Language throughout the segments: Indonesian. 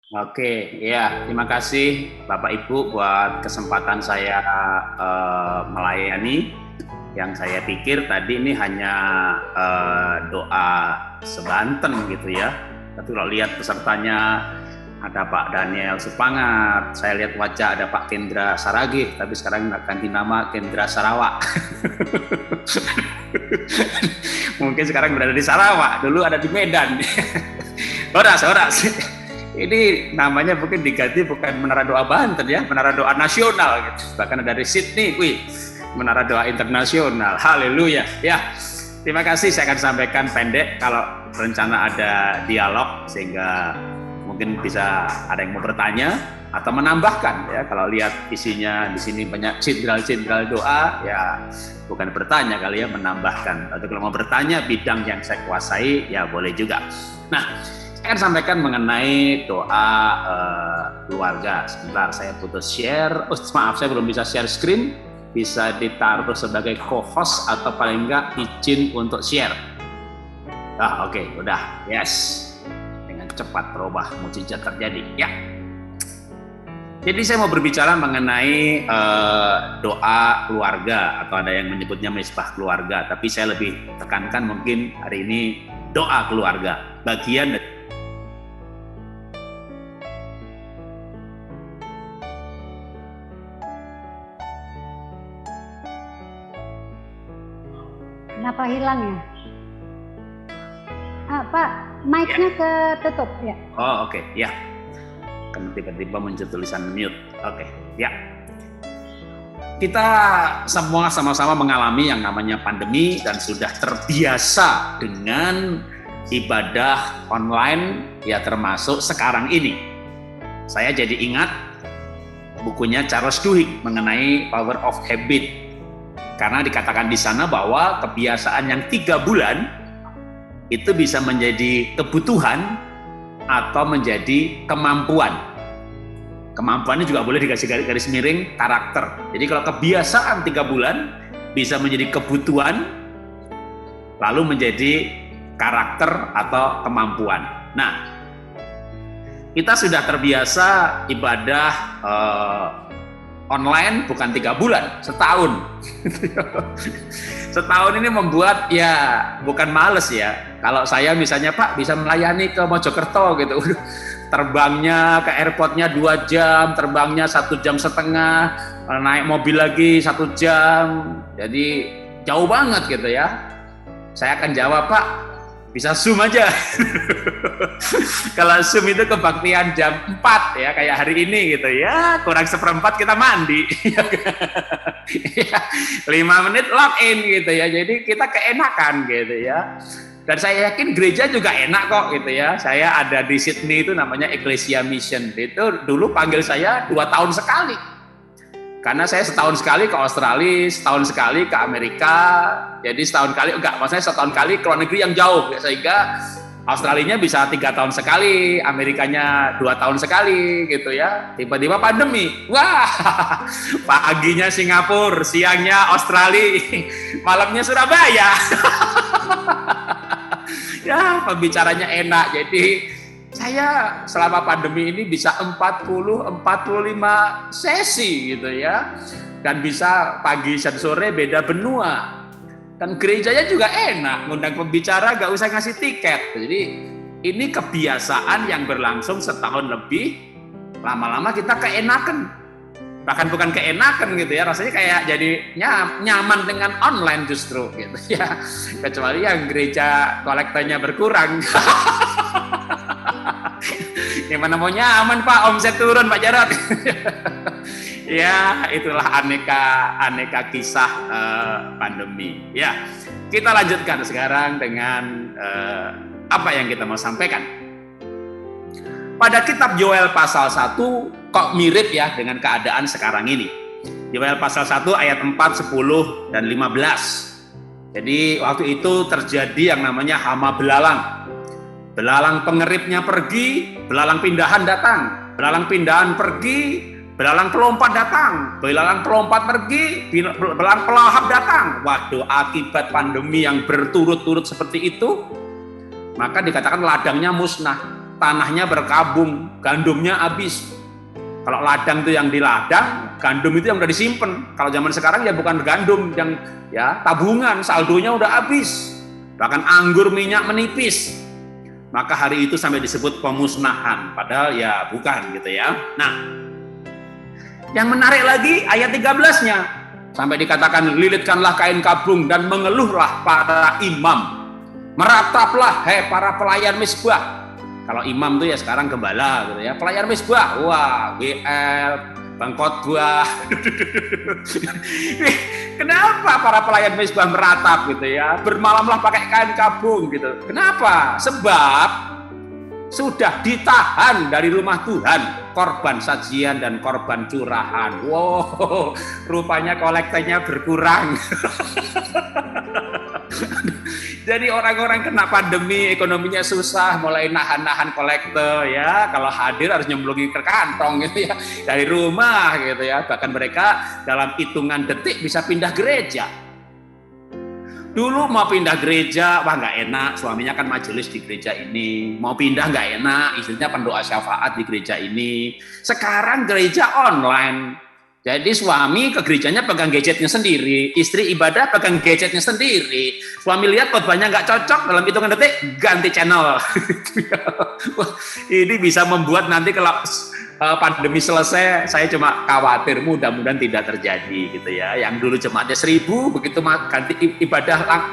Oke, ya, terima kasih Bapak Ibu buat kesempatan saya melayani. Yang saya pikir tadi ini hanya doa sebanten gitu ya. Tapi kalau lihat pesertanya ada Pak Daniel Supangat, saya lihat wajah ada Pak Kendra Saragih, tapi sekarang ganti nama Kendra Sarawak. Mungkin sekarang berada di Sarawak, dulu ada di Medan. Horas. Ini namanya mungkin diganti bukan Menara Doa Banten ya, Menara Doa Nasional gitu. Bahkan dari Sydney, Menara Doa Internasional. Haleluya. Ya. Terima kasih, saya akan sampaikan pendek kalau rencana ada dialog sehingga mungkin bisa ada yang mau bertanya atau menambahkan ya. Kalau lihat isinya di sini banyak jenderal-jenderal doa ya, bukan bertanya kali ya, menambahkan. Atau kalau mau bertanya bidang yang saya kuasai ya boleh juga. Nah, saya akan sampaikan mengenai doa keluarga. Sebentar, saya putus share. Maaf, saya belum bisa share screen. Bisa ditaruh sebagai co-host atau paling enggak izin untuk share. Oke, udah. Yes. Dengan cepat berubah, mujizat terjadi. Ya. Jadi saya mau berbicara mengenai doa keluarga, atau ada yang menyebutnya misbah keluarga. Tapi saya lebih tekankan mungkin hari ini doa keluarga. Bagian dari Kenapa hilang ya? Pak, mic-nya ketutup ya? Oke. Ya. Karena tiba-tiba muncul tulisan mute. Oke. Ya. Kita semua sama-sama mengalami yang namanya pandemi dan sudah terbiasa dengan ibadah online ya, termasuk sekarang ini. Saya jadi ingat bukunya Charles Duhigg mengenai Power of Habit. Karena dikatakan di sana bahwa kebiasaan yang 3 bulan itu bisa menjadi kebutuhan atau menjadi kemampuan. Kemampuannya juga boleh dikasih garis miring karakter. Jadi kalau kebiasaan 3 bulan bisa menjadi kebutuhan, lalu menjadi karakter atau kemampuan. Nah, kita sudah terbiasa ibadah online bukan 3 bulan, setahun. Setahun ini membuat ya bukan males ya. Kalau saya misalnya Pak bisa melayani ke Mojokerto gitu, terbangnya ke airportnya 2 jam, terbangnya 1,5 jam, naik mobil lagi 1 jam, jadi jauh banget gitu ya. Saya akan jawab, Pak, bisa Zoom aja. Kalau Zoom itu kebaktian jam 4 ya, kayak hari ini gitu ya, kurang 1/4 kita mandi. 5 menit login gitu ya, jadi kita keenakan gitu ya. Dan saya yakin gereja juga enak kok gitu ya. Saya ada di Sydney itu namanya Ecclesia Mission. Itu dulu panggil saya 2 tahun sekali. Karena saya setahun sekali ke Australia, setahun sekali ke Amerika. Jadi setahun kali, maksudnya setahun kali ke luar negeri yang jauh. Sehingga Australianya bisa 3 tahun sekali, Amerikanya 2 tahun sekali gitu ya. Tiba-tiba pandemi. Wah, paginya Singapura, siangnya Australia, malamnya Surabaya. Ya, pembicaranya enak. Jadi saya selama pandemi ini bisa 40-45 sesi gitu ya. Dan bisa pagi dan sore beda benua. Dan gerejanya juga enak, ngundang pembicara gak usah ngasih tiket. Jadi ini kebiasaan yang berlangsung setahun lebih, lama-lama kita keenakan. Bahkan bukan keenakan gitu ya, rasanya kayak jadi nyaman dengan online justru gitu ya. Kecuali yang gereja kolektanya berkurang. Gimana mau nyaman Pak, omset turun Pak Jarot. Ya, itulah aneka kisah pandemi. Ya, kita lanjutkan sekarang dengan apa yang kita mau sampaikan. Pada kitab Yoel pasal 1 kok mirip ya dengan keadaan sekarang ini. Yoel pasal 1 ayat 4, 10, dan 15. Jadi waktu itu terjadi yang namanya hama belalang. Belalang pengeripnya pergi, belalang pindahan datang. Belalang pindahan pergi, belalang pelompat datang. Belalang pelompat pergi, belalang pelahap datang. Waduh, akibat pandemi yang berturut-turut seperti itu, maka dikatakan ladangnya musnah. tanahnya berkabung, gandumnya habis. Kalau ladang itu yang di ladang, gandum itu yang udah disimpan. Kalau zaman sekarang ya bukan gandum yang ya tabungan, saldonya udah habis. Bahkan anggur, minyak menipis. Maka hari itu sampai disebut pemusnahan, padahal ya bukan gitu ya. Nah, yang menarik lagi ayat 13-nya. Sampai dikatakan lilitkanlah kain kabung dan mengeluhlah para imam. Merataplah hai para pelayan mezbah. Kalau imam tuh ya sekarang gembala gitu ya. Pelayan mezbah, wah, WL, Bang Khotbah. Kenapa para pelayan mezbah meratap gitu ya? Bermalamlah pakai kain kabung gitu. Kenapa? Sebab sudah ditahan dari rumah Tuhan korban sajian dan korban curahan. Wow, rupanya kolektornya berkurang. Jadi orang-orang kena pandemi, ekonominya susah, mulai nahan-nahan kolektor ya. Kalau hadir harus nyemplungin ke kantong gitu ya, dari rumah gitu ya. Bahkan mereka dalam hitungan detik bisa pindah gereja. Dulu mau pindah gereja, wah nggak enak, suaminya kan majelis di gereja ini. Mau pindah nggak enak, istrinya pendoa syafaat di gereja ini. Sekarang gereja online. Jadi suami ke gerejanya pegang gadgetnya sendiri, istri ibadah pegang gadgetnya sendiri. Suami lihat khotbahnya nggak cocok, dalam hitungan detik ganti channel. Wah, ini bisa membuat nanti kalau pandemi selesai, saya cuma khawatir mudah-mudahan tidak terjadi gitu ya. Yang dulu jemaatnya 1000, begitu ganti ibadah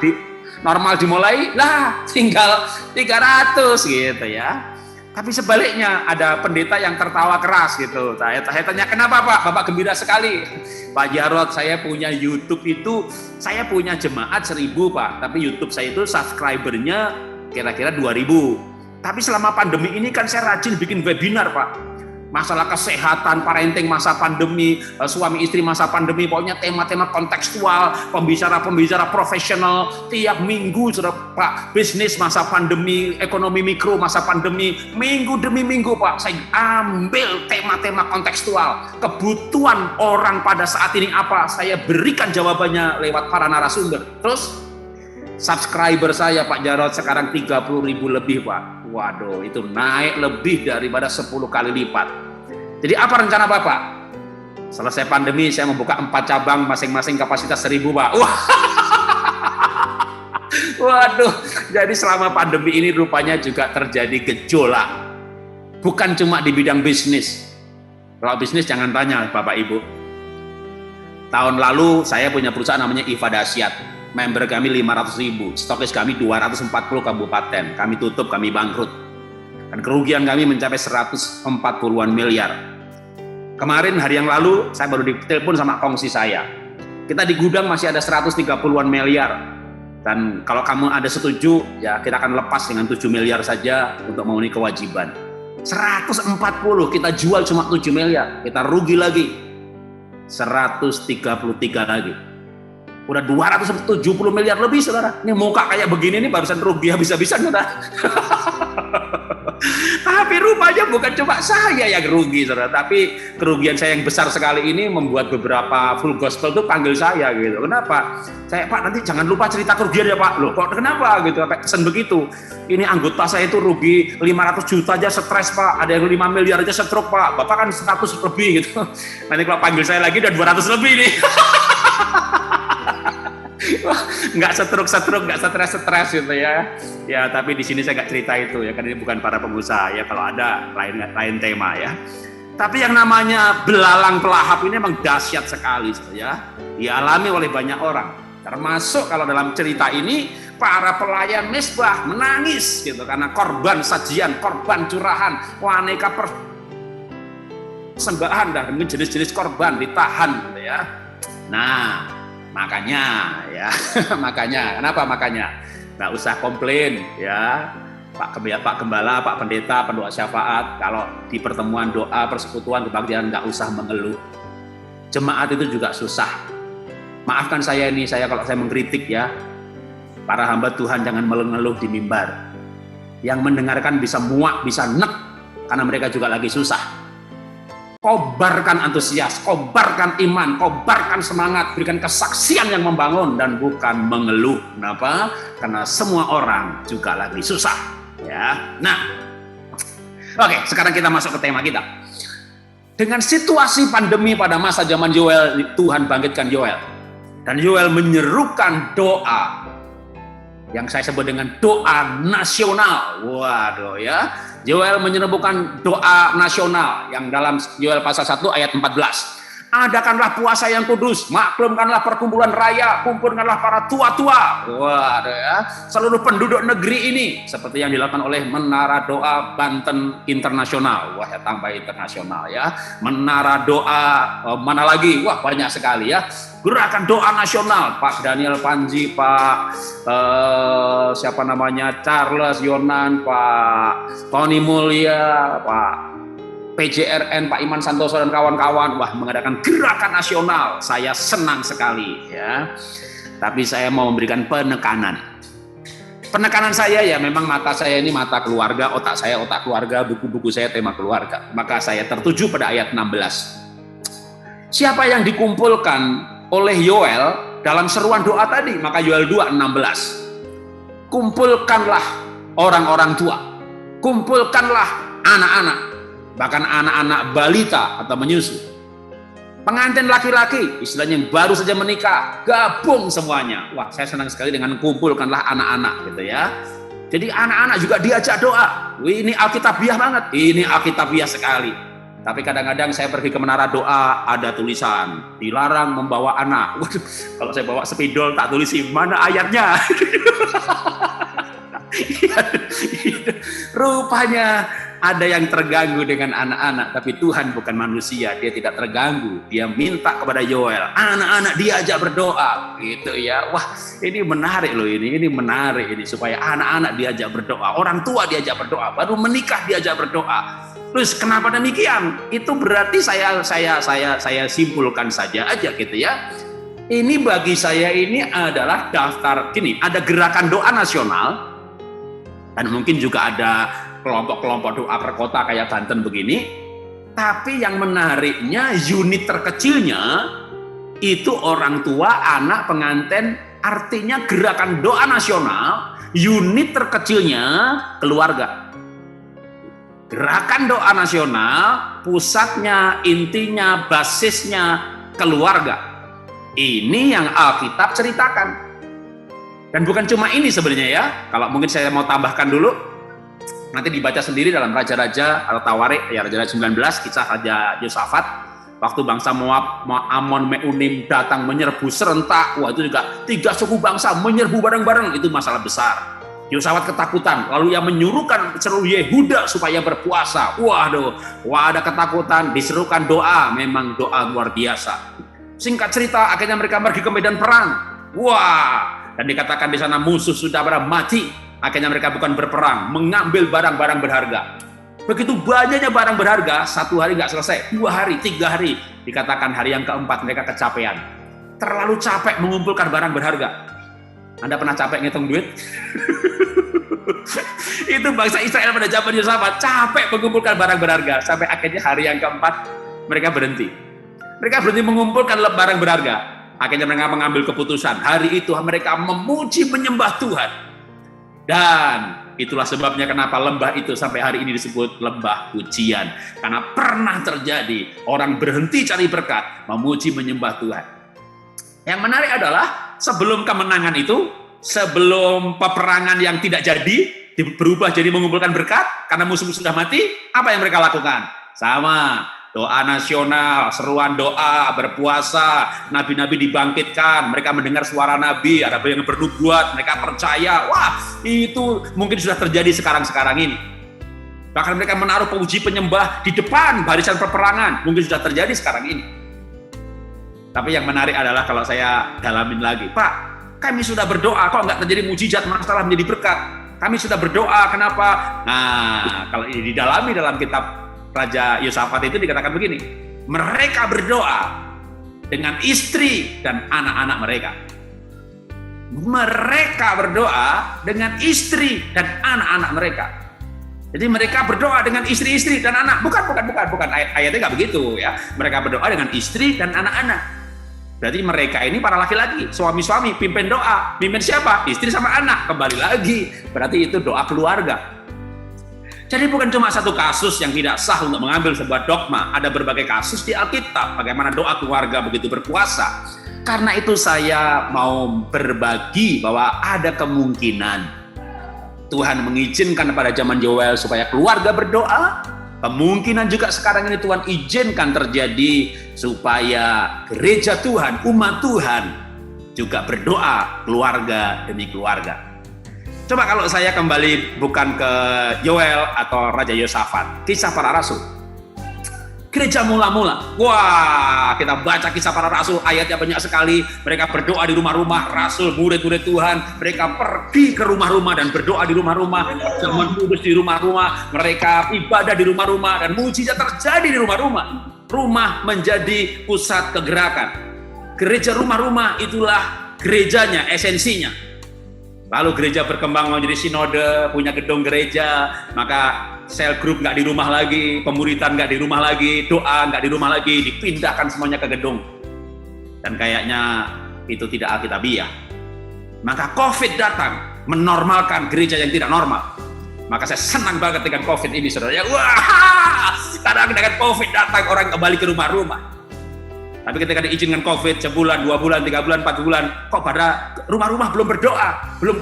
normal dimulai, lah tinggal 300 gitu ya. Tapi sebaliknya ada pendeta yang tertawa keras gitu. Saya tanya, kenapa Pak? Bapak gembira sekali. Pak Jarod, saya punya YouTube itu, saya punya jemaat 1000 Pak. Tapi YouTube saya itu subscribernya kira-kira 2000. Tapi selama pandemi ini kan saya rajin bikin webinar Pak. Masalah kesehatan, parenting masa pandemi, suami istri masa pandemi, pokoknya tema-tema kontekstual, pembicara-pembicara profesional tiap minggu sudah Pak, bisnis masa pandemi, ekonomi mikro masa pandemi, minggu demi minggu Pak, saya ambil tema-tema kontekstual, kebutuhan orang pada saat ini apa, saya berikan jawabannya lewat para narasumber. Terus subscriber saya Pak Jarod sekarang 30.000 lebih Pak. Waduh, itu naik lebih daripada 10 kali lipat. Jadi apa rencana Bapak? Selesai pandemi saya membuka 4 cabang, masing-masing kapasitas 1000 Pak. Wah. Waduh, jadi selama pandemi ini rupanya juga terjadi gejolak. Bukan cuma di bidang bisnis. Kalau bisnis jangan tanya Bapak Ibu. Tahun lalu saya punya perusahaan namanya IFA Dasyat. Member kami 500.000, stokis kami 240 kabupaten. Kami tutup, kami bangkrut. Dan kerugian kami mencapai 140-an miliar. Kemarin hari yang lalu saya baru ditelepon sama kongsi saya. Kita di gudang masih ada 130-an miliar. Dan kalau kamu ada setuju, ya kita akan lepas dengan 7 miliar saja untuk memenuhi kewajiban. 140 kita jual cuma 7 miliar, kita rugi lagi 133 lagi. Udah 270 miliar lebih saudara. Ini muka kayak begini nih barusan rugi habis-habisan saudara. Tapi rupanya bukan cuma saya yang rugi saudara, tapi kerugian saya yang besar sekali ini membuat beberapa full gospel tuh panggil saya gitu. Kenapa? Saya Pak nanti jangan lupa cerita kerugian ya Pak. Loh kok kenapa gitu? Sampai kesan begitu. Ini anggota saya itu rugi 500 juta aja stres Pak. Ada yang 5 miliar aja stroke Pak. Bapak kan 100 lebih gitu. Nanti kalau panggil saya lagi udah 200 lebih nih. Nggak setruk, nggak stres gitu ya. Ya tapi di sini saya nggak cerita itu ya, karena ini bukan para pengusaha ya. Kalau ada lain tema ya. Tapi yang namanya belalang pelahap ini memang dahsyat sekali ya. Dialami oleh banyak orang. Termasuk kalau dalam cerita ini para pelayan mezbah menangis gitu karena korban sajian, korban curahan, aneka persembahan dan jenis-jenis korban ditahan gitu ya. Nah, makanya ya, kenapa makanya? Nggak usah komplain ya, Pak Gembala, Pak Pendeta, pendoa syafaat, kalau di pertemuan doa, persekutuan, kebaktian nggak usah mengeluh. Jemaat itu juga susah. Maafkan saya ini, kalau saya mengkritik ya, para hamba Tuhan jangan mengeluh di mimbar. Yang mendengarkan bisa muak, bisa nek, karena mereka juga lagi susah. Kobarkan antusias, kobarkan iman, kobarkan semangat, berikan kesaksian yang membangun dan bukan mengeluh. Kenapa? Karena semua orang juga lagi susah. Ya. Nah, Oke, sekarang kita masuk ke tema kita. Dengan situasi pandemi pada masa zaman Yoel, Tuhan bangkitkan Yoel. Dan Yoel menyerukan doa yang saya sebut dengan doa nasional. Waduh ya. Yoel menyerukan doa nasional yang dalam Yoel pasal 1 ayat 14. Adakanlah puasa yang kudus, maklumkanlah perkumpulan raya, kumpulkanlah para tua-tua. Waduh ya. Seluruh penduduk negeri ini seperti yang dilakukan oleh Menara Doa Banten Internasional. Wah, ya tambah internasional ya. Menara Doa mana lagi? Wah, banyak sekali ya. Gerakan doa nasional, Pak Daniel Panji, Pak siapa namanya, Charles Yonan, Pak Tony Mulya, Pak PJRN, Pak Iman Santoso dan kawan-kawan, wah mengadakan gerakan nasional. Saya senang sekali ya. Tapi saya mau memberikan penekanan. Penekanan saya ya memang mata saya ini mata keluarga, otak saya otak keluarga, buku-buku saya tema keluarga. Maka saya tertuju pada ayat 16. Siapa yang dikumpulkan oleh Yoel dalam seruan doa tadi? Maka Yoel 2:16. Kumpulkanlah orang-orang tua. Kumpulkanlah anak-anak. Bahkan anak-anak balita atau menyusu. Pengantin laki-laki, istilahnya yang baru saja menikah, gabung semuanya. Wah, saya senang sekali dengan kumpulkanlah anak-anak gitu ya. Jadi anak-anak juga diajak doa. Wih, ini alkitabiah banget. Ini alkitabiah sekali. Tapi kadang-kadang saya pergi ke menara doa, ada tulisan, dilarang membawa anak. Waduh, kalau saya bawa spidol tak tulisi, mana ayatnya? Rupanya ada yang terganggu dengan anak-anak, tapi Tuhan bukan manusia, dia tidak terganggu. Dia minta kepada Yoel, anak-anak diajak berdoa, gitu ya. Wah, ini menarik loh ini menarik ini supaya anak-anak diajak berdoa, orang tua diajak berdoa, baru menikah diajak berdoa. Terus kenapa demikian? Itu berarti saya simpulkan saja aja gitu ya. Ini bagi saya ini adalah daftar gini, ada gerakan doa nasional dan mungkin juga ada kelompok-kelompok doa per kota kayak Banten begini. Tapi yang menariknya unit terkecilnya itu orang tua, anak, pengantin. Artinya gerakan doa nasional, unit terkecilnya keluarga. Gerakan doa nasional, pusatnya, intinya, basisnya keluarga. Ini yang Alkitab ceritakan. Dan bukan cuma ini sebenarnya ya. Kalau mungkin saya mau tambahkan dulu, nanti dibaca sendiri dalam Raja-Raja atau Tawarik ya, Raja-Raja 19, kisah Raja Yosafat waktu bangsa Moab, Amon, Meunim datang menyerbu serentak. Wah, itu juga 3 suku bangsa menyerbu bareng-bareng, itu masalah besar. Yosafat ketakutan, lalu ia menyuruhkan seluruh Yehuda supaya berpuasa. Waduh, wah ada ketakutan, diserukan doa, memang doa luar biasa. Singkat cerita, akhirnya mereka pergi ke medan perang. Wah, dan dikatakan di sana musuh sudah pada mati. Akhirnya mereka bukan berperang, mengambil barang-barang berharga. Begitu banyaknya barang berharga, 1 hari nggak selesai, 2 hari, 3 hari. Dikatakan hari yang keempat mereka kecapean. Terlalu capek mengumpulkan barang berharga. Anda pernah capek ngitung duit? Itu bangsa Israel pada zaman Yosafat, capek mengumpulkan barang berharga. Sampai akhirnya hari yang keempat mereka berhenti. Mereka berhenti mengumpulkan barang berharga. Akhirnya mereka mengambil keputusan. Hari itu mereka memuji menyembah Tuhan. Dan itulah sebabnya kenapa lembah itu sampai hari ini disebut lembah pujian. Karena pernah terjadi orang berhenti cari berkat, memuji menyembah Tuhan. Yang menarik adalah sebelum kemenangan itu, sebelum peperangan yang tidak jadi, berubah jadi mengumpulkan berkat karena musuh sudah mati, apa yang mereka lakukan? Sama. Doa nasional, seruan doa, berpuasa, nabi-nabi dibangkitkan, mereka mendengar suara nabi, ada yang bernubuat, mereka percaya. Wah, itu mungkin sudah terjadi sekarang-sekarang ini. Bahkan mereka menaruh pemuji penyembah di depan barisan peperangan, mungkin sudah terjadi sekarang ini. Tapi yang menarik adalah kalau saya dalamin lagi, Pak, kami sudah berdoa, kok nggak terjadi mujizat, masalah menjadi berkat. Kami sudah berdoa, kenapa? Nah, kalau ini didalami dalam kitab Raja Yosafat itu dikatakan begini, mereka berdoa dengan istri dan anak-anak mereka. Mereka berdoa dengan istri dan anak-anak mereka. Jadi mereka berdoa dengan istri-istri dan anak. Bukan. Ayatnya nggak begitu ya. Mereka berdoa dengan istri dan anak-anak. Berarti mereka ini para laki-laki, suami-suami, pimpin doa. Pimpin siapa? Istri sama anak. Kembali lagi. Berarti itu doa keluarga. Jadi bukan cuma satu kasus yang tidak sah untuk mengambil sebuah dogma. Ada berbagai kasus di Alkitab, bagaimana doa keluarga begitu berkuasa. Karena itu saya mau berbagi bahwa ada kemungkinan Tuhan mengizinkan pada zaman Yoel supaya keluarga berdoa. Kemungkinan juga sekarang ini Tuhan izinkan terjadi supaya gereja Tuhan, umat Tuhan juga berdoa keluarga demi keluarga. Coba kalau saya kembali bukan ke Yoel atau Raja Yosafat, Kisah Para Rasul. Gereja mula-mula, wah kita baca Kisah Para Rasul, ayatnya banyak sekali. Mereka berdoa di rumah-rumah, Rasul, murid-murid Tuhan, mereka pergi ke rumah-rumah dan berdoa di rumah-rumah, zaman kudus di rumah-rumah, mereka ibadah di rumah-rumah, dan mujizat terjadi di rumah-rumah. Rumah menjadi pusat kegerakan. Gereja rumah-rumah itulah gerejanya, esensinya. Lalu gereja berkembang menjadi sinode, punya gedung gereja, maka sel group nggak di rumah lagi, pemuritan nggak di rumah lagi, doa nggak di rumah lagi, dipindahkan semuanya ke gedung. Dan kayaknya itu tidak alkitabiah. Maka COVID datang, menormalkan gereja yang tidak normal. Maka saya senang banget dengan COVID ini, saudara. Wah, karena dengan COVID datang orang kembali ke rumah-rumah. Tapi ketika diizinkan COVID sebulan, 2 bulan, 3 bulan, 4 bulan, kok pada rumah-rumah belum berdoa, belum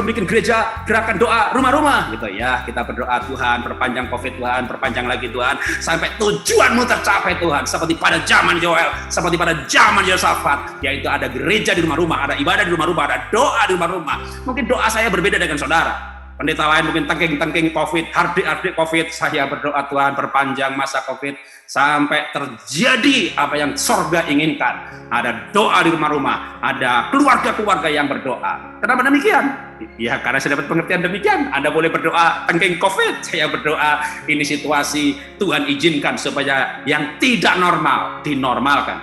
bikin gereja, gerakan doa rumah-rumah gitu ya. Kita berdoa, Tuhan perpanjang COVID, Tuhan perpanjang lagi Tuhan, sampai tujuanmu tercapai Tuhan, seperti pada zaman Yoel, seperti pada zaman Yosafat, yaitu ada gereja di rumah-rumah, ada ibadah di rumah-rumah, ada doa di rumah-rumah. Mungkin doa saya berbeda dengan saudara. Pendeta lain mungkin tengking COVID, hardik COVID, saya berdoa Tuhan perpanjang masa COVID sampai terjadi apa yang sorga inginkan. Ada doa di rumah-rumah, ada keluarga-keluarga yang berdoa. Kenapa demikian? Ya karena saya dapat pengertian demikian. Anda boleh berdoa tengking COVID, saya berdoa ini situasi Tuhan izinkan supaya yang tidak normal dinormalkan.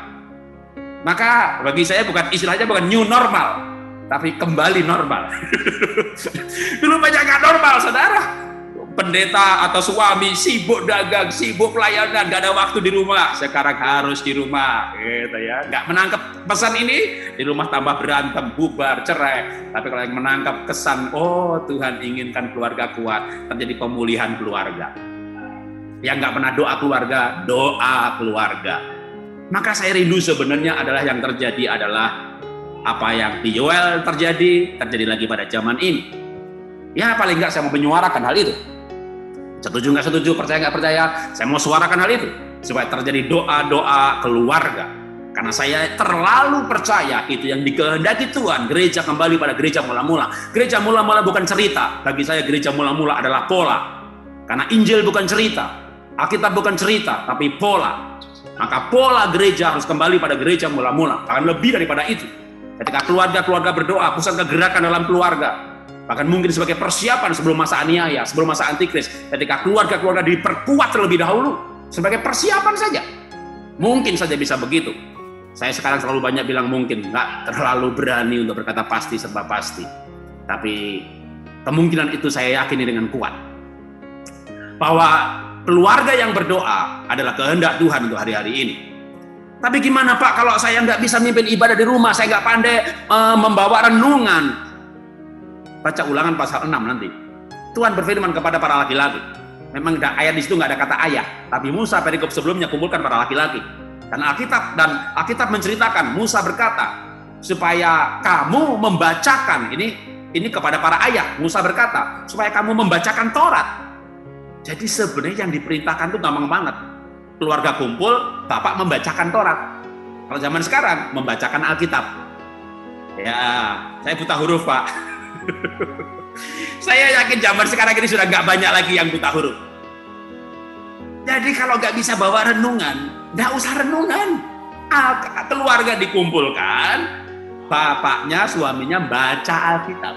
Maka bagi saya istilahnya bukan new normal, tapi kembali normal. Dulu banyak nggak normal, saudara. Pendeta atau suami sibuk dagang, sibuk pelayanan, nggak ada waktu di rumah. Sekarang harus di rumah, gitu ya. Nggak menangkap pesan ini, di rumah tambah berantem, bubar, cerai. Tapi kalau yang menangkap kesan, oh Tuhan inginkan keluarga kuat, terjadi pemulihan keluarga. Yang nggak pernah doa keluarga, doa keluarga. Maka saya rindu sebenarnya adalah yang terjadi adalah apa yang di Yoel terjadi lagi pada zaman ini. Ya paling nggak saya mau menyuarakan hal itu. Setuju nggak setuju, percaya nggak percaya, saya mau suarakan hal itu supaya terjadi doa-doa keluarga. Karena saya terlalu percaya itu yang dikehendaki Tuhan, gereja kembali pada gereja mula-mula. Gereja mula-mula bukan cerita, bagi saya gereja mula-mula adalah pola. Karena Injil bukan cerita, Alkitab bukan cerita, tapi pola. Maka pola gereja harus kembali pada gereja mula-mula, bahkan lebih daripada itu. Ketika keluarga-keluarga berdoa, pusat kegerakan dalam keluarga. Bahkan mungkin sebagai persiapan sebelum masa aniaya, sebelum masa antikris. Ketika keluarga-keluarga diperkuat terlebih dahulu, sebagai persiapan saja. Mungkin saja bisa begitu. Saya sekarang selalu banyak bilang mungkin, nggak terlalu berani untuk berkata pasti serba pasti. Tapi kemungkinan itu saya yakini dengan kuat. Bahwa keluarga yang berdoa adalah kehendak Tuhan untuk hari-hari ini. Tapi gimana Pak kalau saya nggak bisa mimpin ibadah di rumah, saya nggak pandai membawa renungan. Baca Ulangan pasal 6 nanti. Tuhan berfirman kepada para laki-laki. Memang ayat di situ nggak ada kata ayah, tapi Musa perikop sebelumnya kumpulkan para laki-laki. Dan Alkitab menceritakan Musa berkata supaya kamu membacakan ini kepada para ayah. Musa berkata supaya kamu membacakan Taurat. Jadi sebenarnya yang diperintahkan itu gampang banget. Keluarga kumpul, bapak membacakan Taurat. Kalau zaman sekarang membacakan Alkitab. Ya, saya buta huruf Pak. Saya yakin zaman sekarang ini sudah nggak banyak lagi yang buta huruf. Jadi kalau nggak bisa bawa renungan, nggak usah renungan. Keluarga dikumpulkan, bapaknya, suaminya baca Alkitab.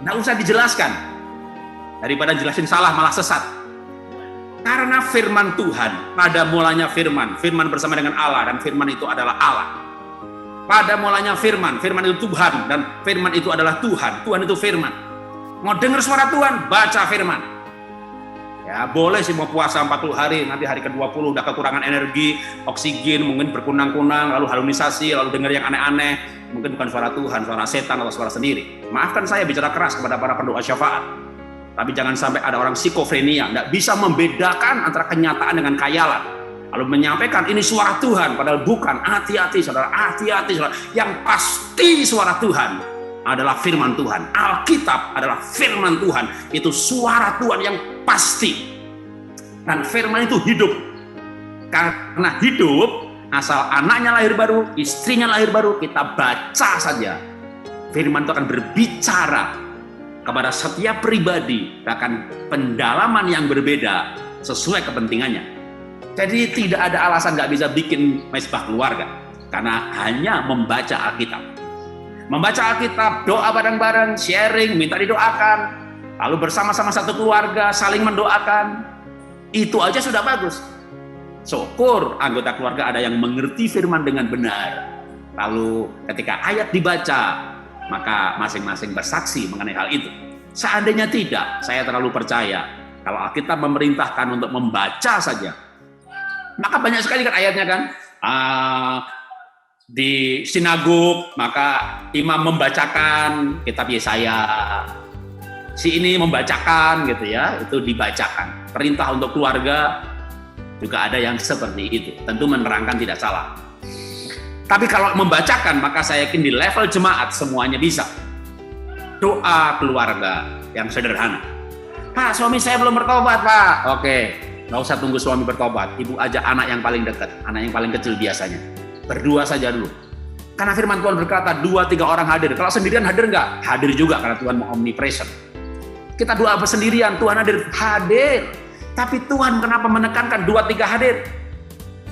Nggak usah dijelaskan. Daripada jelasin salah malah sesat. Karena firman Tuhan, pada mulanya firman bersama dengan Allah, dan firman itu adalah Allah. Pada mulanya firman itu Tuhan, dan firman itu adalah Tuhan. Tuhan itu firman. Mau dengar suara Tuhan, baca firman. Ya boleh sih mau puasa 40 hari, nanti hari ke-20 udah kekurangan energi, oksigen, mungkin berkunang-kunang, lalu halusinasi, lalu dengar yang aneh-aneh. Mungkin bukan suara Tuhan, suara setan atau suara sendiri. Maafkan saya bicara keras kepada para pendoa syafaat. Tapi jangan sampai ada orang skizofrenia, tidak bisa membedakan antara kenyataan dengan khayalan. Lalu menyampaikan ini suara Tuhan, padahal bukan. Hati-hati saudara, hati-hati saudara. Yang pasti suara Tuhan adalah firman Tuhan. Alkitab adalah firman Tuhan. Itu suara Tuhan yang pasti. Dan firman itu hidup. Karena hidup, asal anaknya lahir baru, istrinya lahir baru, kita baca saja. Firman itu akan berbicara kepada setiap pribadi, bahkan pendalaman yang berbeda sesuai kepentingannya. Jadi tidak ada alasan nggak bisa bikin mesbah keluarga, karena hanya membaca Alkitab. Membaca Alkitab, doa bareng-bareng, sharing, minta didoakan, lalu bersama-sama satu keluarga saling mendoakan, itu aja sudah bagus. Syukur anggota keluarga ada yang mengerti firman dengan benar. Lalu ketika ayat dibaca, maka masing-masing bersaksi mengenai hal itu. Seandainya tidak, saya terlalu percaya kalau Alkitab memerintahkan untuk membaca saja, maka banyak sekali kan ayatnya kan, di sinagog maka imam membacakan kitab Yesaya, si ini membacakan gitu ya, itu dibacakan. Perintah untuk keluarga juga ada yang seperti itu, tentu menerangkan tidak salah. Tapi kalau membacakan, maka saya yakin di level jemaat semuanya bisa. Doa keluarga yang sederhana. Pak, suami saya belum bertobat, Pak. Oke, nggak usah tunggu suami bertobat. Ibu ajak anak yang paling dekat, anak yang paling kecil biasanya. Berdua saja dulu. Karena firman Tuhan berkata, 2-3 orang hadir. Kalau sendirian hadir nggak? Hadir juga, karena Tuhan omnipresent. Kita doa bersendirian, Tuhan hadir. Hadir. Tapi Tuhan kenapa menekankan 2-3 hadir?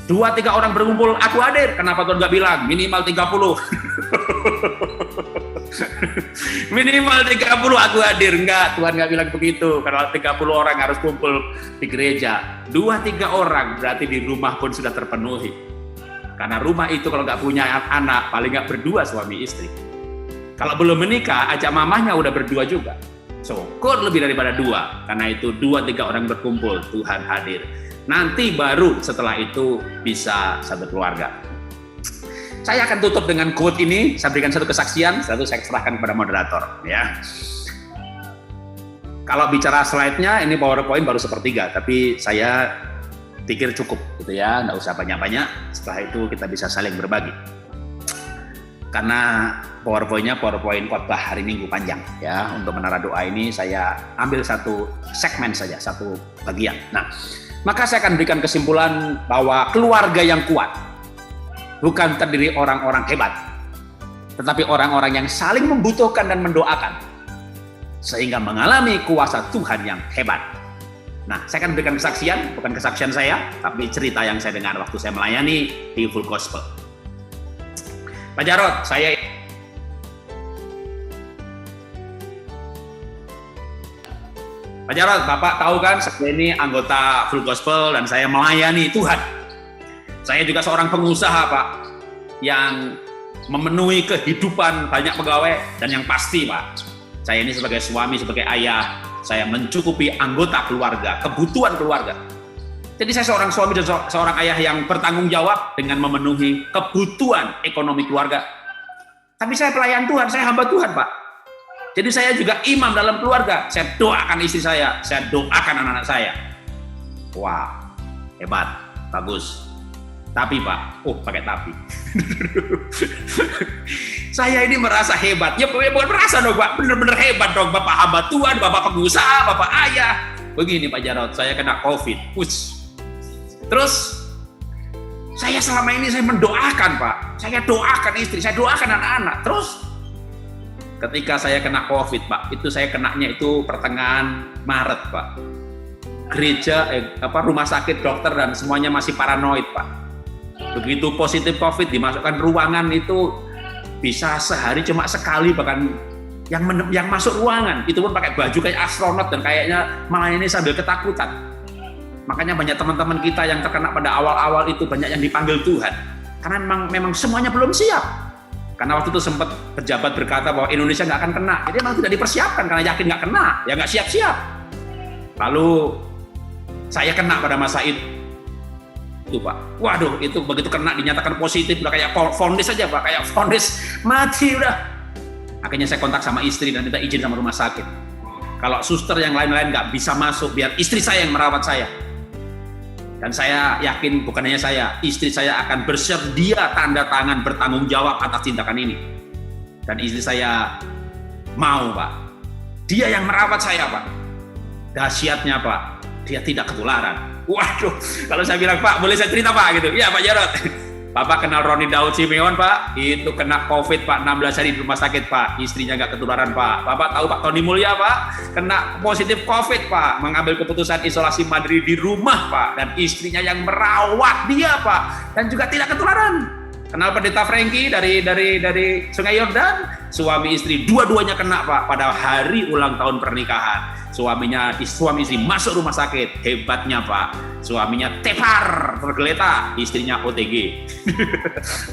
2-3 orang berkumpul, aku hadir. Kenapa Tuhan nggak bilang minimal 30? Minimal 30 aku hadir. Enggak, Tuhan nggak bilang begitu. Kalau 30 orang harus kumpul di gereja, 2-3 orang berarti di rumah pun sudah terpenuhi. Karena rumah itu kalau nggak punya anak, paling nggak berdua suami istri. Kalau belum menikah, ajak mamahnya udah berdua juga. Syukur lebih daripada 2. Karena itu 2-3 orang berkumpul, Tuhan hadir. Nanti baru setelah itu bisa satu keluarga. Saya akan tutup dengan quote ini. Saya berikan satu kesaksian, satu saya serahkan kepada moderator. Ya. Kalau bicara slide-nya, ini PowerPoint baru 1/3, tapi saya pikir cukup, gitu ya, nggak usah banyak-banyak. Setelah itu kita bisa saling berbagi. Karena PowerPoint-nya PowerPoint khotbah hari Minggu panjang, ya. Untuk menara doa ini saya ambil satu segmen saja, satu bagian. Nah, maka saya akan berikan kesimpulan bahwa keluarga yang kuat bukan terdiri orang-orang hebat, tetapi orang-orang yang saling membutuhkan dan mendoakan, sehingga mengalami kuasa Tuhan yang hebat. Nah, saya akan berikan kesaksian, bukan kesaksian saya, tapi cerita yang saya dengar waktu saya melayani di Full Gospel. Pak Jarod, Pak Jarod, Bapak tahu kan saya ini anggota Full Gospel dan saya melayani Tuhan. Saya juga seorang pengusaha, Pak, yang memenuhi kehidupan banyak pegawai, dan yang pasti, Pak, saya ini sebagai suami, sebagai ayah, saya mencukupi anggota keluarga, kebutuhan keluarga. Jadi saya seorang suami dan seorang ayah yang bertanggung jawab dengan memenuhi kebutuhan ekonomi keluarga. Tapi saya pelayan Tuhan, saya hamba Tuhan, Pak. Jadi saya juga imam dalam keluarga. Saya doakan istri saya doakan anak-anak saya. Wah, hebat, bagus. Tapi Pak, pakai tapi. Saya ini merasa hebat. Ya bukan merasa dong, Pak. Bener-bener hebat dong, Bapak hamba Tuhan, Bapak pengusaha, Bapak ayah. Begini Pak Jarod, saya kena COVID. Terus saya selama ini saya mendoakan, Pak. Saya doakan istri, saya doakan anak-anak. Terus ketika saya kena COVID, Pak, itu saya kenanya itu pertengahan Maret, Pak. Gereja, rumah sakit, dokter dan semuanya masih paranoid, Pak. Begitu positif COVID dimasukkan ruangan itu bisa sehari cuma sekali, bahkan yang masuk ruangan itu pun pakai baju kayak astronot dan kayaknya melayani sambil ketakutan. Makanya banyak teman-teman kita yang terkena pada awal-awal itu banyak yang dipanggil Tuhan karena memang semuanya belum siap. Karena waktu itu sempat pejabat berkata bahwa Indonesia nggak akan kena, jadi memang tidak dipersiapkan karena yakin nggak kena, ya nggak siap-siap. Lalu saya kena pada masa itu, Pak. Waduh, itu begitu kena dinyatakan positif, udah kayak vonis aja, Pak, kayak vonis mati udah. Akhirnya saya kontak sama istri dan minta izin sama rumah sakit. kalau suster yang lain-lain nggak bisa masuk, biar istri saya yang merawat saya. Dan saya yakin bukan hanya saya, istri saya akan bersedia tanda tangan bertanggung jawab atas tindakan ini. Dan istri saya mau, Pak. Dia yang merawat saya, Pak. Dahsyatnya, Pak, dia tidak ketularan. Waduh, kalau saya bilang, Pak, boleh saya cerita, Pak? Gitu. Iya, Pak Jarod. Bapak kenal Roni Daud Simeon, Pak. Itu kena COVID, Pak, 16 hari di rumah sakit, Pak. Istrinya nggak ketularan, Pak. Bapak tahu Pak Tony Mulya, Pak, kena positif COVID, Pak. Mengambil keputusan isolasi mandiri di rumah, Pak. Dan istrinya yang merawat dia, Pak. Dan juga tidak ketularan. Kenal Pendeta Frankie dari Sungai Yordan. Suami istri dua-duanya kena, Pak, pada hari ulang tahun pernikahan. Suami istri masuk rumah sakit. Hebatnya, Pak, suaminya tepar, tergeletak, istrinya OTG.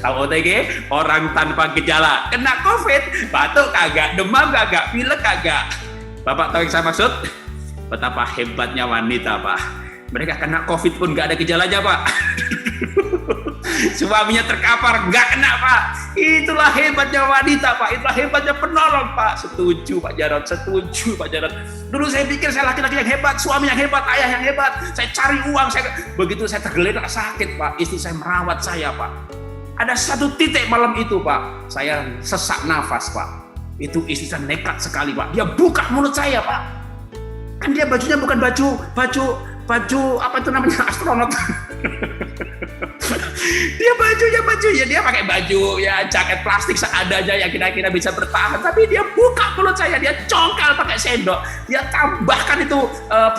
Tahu OTG? Orang tanpa gejala, kena COVID, batuk kagak, demam kagak, pilek kagak. Bapak tahu yang saya maksud? Betapa hebatnya wanita, Pak. Mereka kena COVID pun nggak ada gejalanya, Pak. Suaminya terkapar, nggak kena, Pak. Itulah hebatnya wanita, Pak. Itulah hebatnya penolong, Pak. Setuju, Pak Jarod. Setuju, Pak Jarod. Dulu saya pikir saya laki-laki yang hebat, suami yang hebat, ayah yang hebat. Saya cari uang, begitu saya tergeletak sakit, Pak. Istri saya merawat saya, Pak. Ada satu titik malam itu, Pak, saya sesak nafas, Pak. Itu istri saya nekat sekali, Pak. Dia buka mulut saya, Pak. Kan dia bajunya bukan baju apa itu namanya, astronot. dia pakai baju ya jaket plastik seadanya yang kira-kira bisa bertahan, tapi dia buka mulut saya, dia congkal pakai sendok, dia tambahkan itu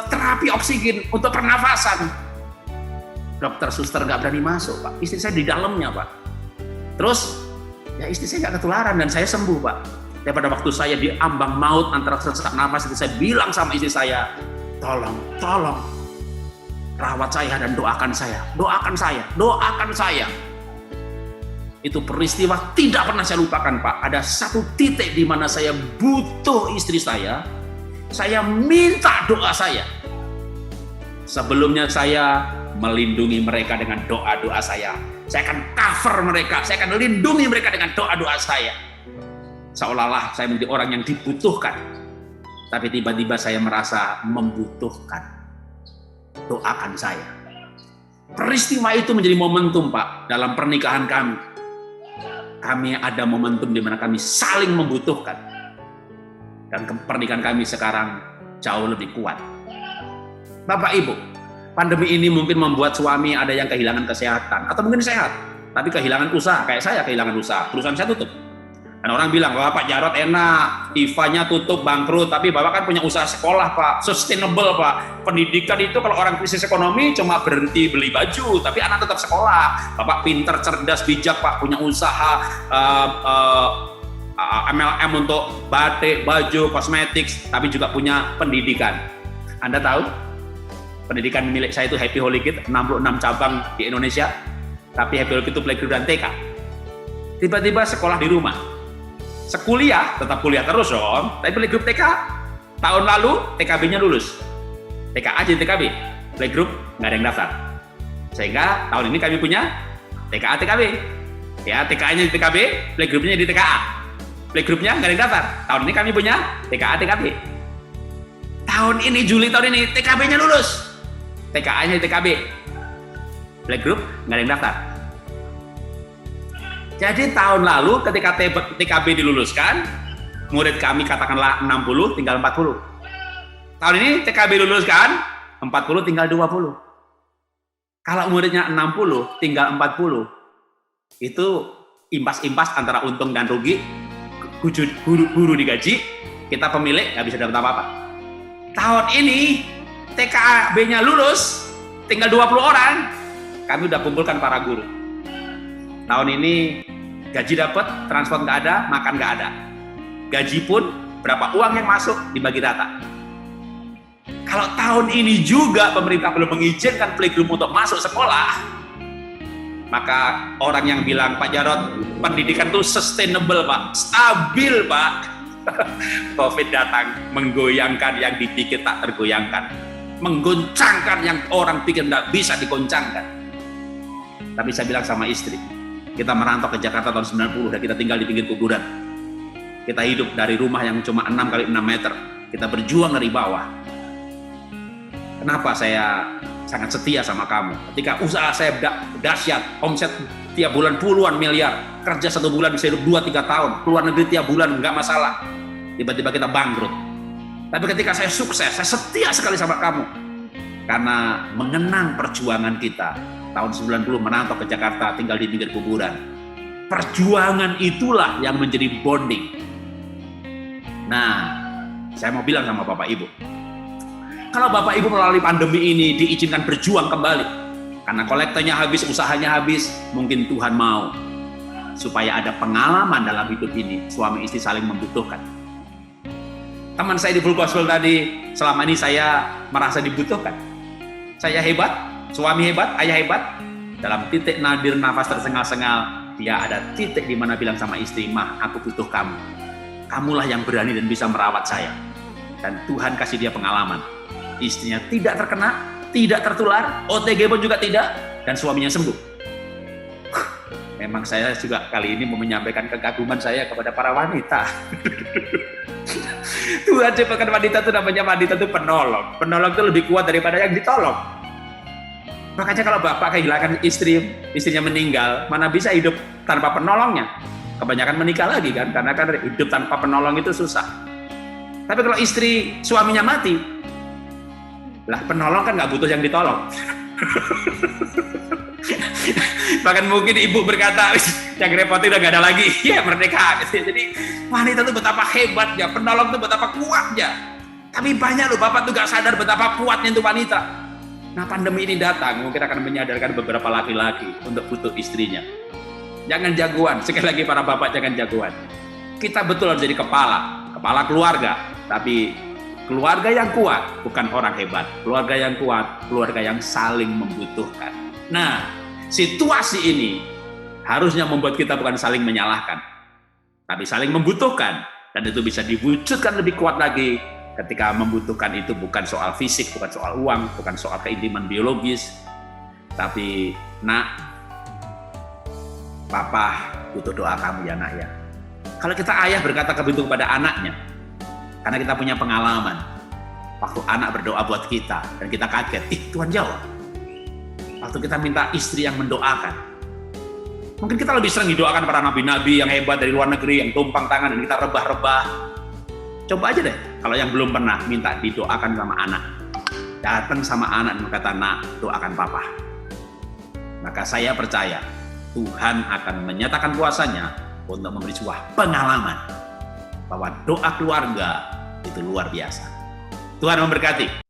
terapi oksigen untuk pernafasan. Dokter suster nggak berani masuk, Pak. Istri saya di dalamnya, Pak. Terus ya istri saya nggak ketularan dan saya sembuh, Pak. Dan pada waktu saya di ambang maut antara sesak nafas itu, saya bilang sama istri saya, tolong rawat saya dan doakan saya. Itu peristiwa tidak pernah saya lupakan, Pak. Ada satu titik di mana saya butuh istri saya minta doa saya. Sebelumnya saya melindungi mereka dengan doa-doa saya akan cover mereka, saya akan lindungi mereka dengan doa-doa saya. Seolah-olah saya menjadi orang yang dibutuhkan, tapi tiba-tiba saya merasa membutuhkan. Doakan saya. Peristiwa itu menjadi momentum, Pak, dalam pernikahan kami. Kami ada momentum di mana kami saling membutuhkan. Dan pernikahan kami sekarang jauh lebih kuat. Bapak Ibu, pandemi ini mungkin membuat suami ada yang kehilangan kesehatan, atau mungkin sehat, tapi kehilangan usaha. Kayak saya kehilangan usaha, perusahaan saya tutup. Dan orang bilang, wah Pak Jarod enak, IFA-nya tutup, bangkrut, tapi Bapak kan punya usaha sekolah, Pak, sustainable, Pak. Pendidikan itu kalau orang krisis ekonomi cuma berhenti beli baju, tapi anak tetap sekolah. Bapak pinter, cerdas, bijak, Pak, punya usaha MLM untuk batik, baju, kosmetik, tapi juga punya pendidikan. Anda tahu? Pendidikan milik saya itu Happy Holy Kids, 66 cabang di Indonesia, tapi Happy Holy Kids itu playgroup dan TK. Tiba-tiba sekolah di rumah. Sekuliah, tetap kuliah terus dong, tapi playgroup TK. Tahun lalu TKB-nya lulus. TK aja TKB, playgroup nggak ada yang daftar. Sehingga tahun ini kami punya TKA TKB. Ya, TKA-nya di TKB, playgroupnya di TKA. Playgroupnya nggak ada yang daftar. Tahun ini kami punya TKA TKB. Tahun ini, Juli tahun ini, TKB-nya lulus. TKA-nya di TKB. Playgroup nggak ada yang daftar. Jadi tahun lalu ketika TKB diluluskan, murid kami katakanlah 60 tinggal 40. Tahun ini TKB diluluskan, 40 tinggal 20. Kalau muridnya 60 tinggal 40, itu impas-impas antara untung dan rugi, guru digaji, kita pemilik nggak bisa dapat apa-apa. Tahun ini TKB-nya lulus, tinggal 20 orang, kami udah kumpulkan para guru. Tahun ini gaji dapat, transport nggak ada, makan nggak ada. Gaji pun berapa uang yang masuk dibagi rata. Kalau tahun ini juga pemerintah belum mengizinkan playgroup untuk masuk sekolah, maka orang yang bilang, Pak Jarod, pendidikan itu sustainable, Pak, stabil, Pak. COVID datang, menggoyangkan yang dipikir tak tergoyangkan, menggoncangkan yang orang pikir nggak bisa digoncangkan. Tapi saya bilang sama istri, kita merantau ke Jakarta tahun 90 dan kita tinggal di pinggir kuburan. Kita hidup dari rumah yang cuma 6 kali 6 meter. kita berjuang dari bawah. Kenapa saya sangat setia sama kamu? Ketika usaha saya dahsyat, omset tiap bulan puluhan miliar, kerja 1 bulan bisa hidup 2-3 tahun, keluar negeri tiap bulan nggak masalah. Tiba-tiba kita bangkrut. Tapi ketika saya sukses, saya setia sekali sama kamu. Karena mengenang perjuangan kita. Tahun 90 merantau ke Jakarta, tinggal di pinggir kuburan. Perjuangan itulah yang menjadi bonding. Nah, saya mau bilang sama Bapak Ibu, kalau Bapak Ibu melalui pandemi ini diizinkan berjuang kembali, karena kolektornya habis, usahanya habis, mungkin Tuhan mau supaya ada pengalaman dalam hidup ini, suami istri saling membutuhkan. Teman saya di Full Gospel tadi, selama ini saya merasa dibutuhkan. Saya hebat, suami hebat, ayah hebat. Dalam titik nadir nafas tersengal-sengal, dia ada titik di mana bilang sama istri, "Mah, aku butuh kamu. Kamulah yang berani dan bisa merawat saya." Dan Tuhan kasih dia pengalaman. Istrinya tidak terkena, tidak tertular, OTG pun juga tidak, dan suaminya sembuh. Memang saya juga kali ini mau menyampaikan kekaguman saya kepada para wanita. Tuhan ciptakan wanita itu, namanya wanita itu penolong. Penolong itu lebih kuat daripada yang ditolong. Makanya kalau bapak kehilangan istrinya meninggal, mana bisa hidup tanpa penolongnya? Kebanyakan menikah lagi kan, karena kan hidup tanpa penolong itu susah. Tapi kalau suaminya mati, lah penolong kan nggak butuh yang ditolong. Bahkan mungkin ibu berkata, yang repotin udah nggak ada lagi, ya merdeka. Jadi wanita itu betapa hebatnya, penolong itu betapa kuatnya. Tapi banyak loh bapak tuh nggak sadar betapa kuatnya itu wanita. Nah pandemi ini datang, mungkin akan menyadarkan beberapa laki-laki untuk butuh istrinya. Jangan jagoan, sekali lagi para bapak jangan jagoan. Kita betul harus jadi kepala keluarga, tapi keluarga yang kuat bukan orang hebat. Keluarga yang kuat, keluarga yang saling membutuhkan. Nah, situasi ini harusnya membuat kita bukan saling menyalahkan, tapi saling membutuhkan. Dan itu bisa diwujudkan lebih kuat lagi ketika membutuhkan itu bukan soal fisik, bukan soal uang, bukan soal keintiman biologis. Tapi, nak, papa butuh doa kamu ya nak ya. Kalau kita ayah berkata begitu kepada anaknya, karena kita punya pengalaman, waktu anak berdoa buat kita, dan kita kaget, Tuhan jawab. Waktu kita minta istri yang mendoakan, mungkin kita lebih sering didoakan para nabi-nabi yang hebat dari luar negeri, yang tumpang tangan, dan kita rebah-rebah. Coba aja deh, kalau yang belum pernah, minta didoakan sama anak. Datang sama anak dan berkata, nak, doakan papa. Maka saya percaya, Tuhan akan menyatakan kuasanya untuk memberi sebuah pengalaman bahwa doa keluarga itu luar biasa. Tuhan memberkati.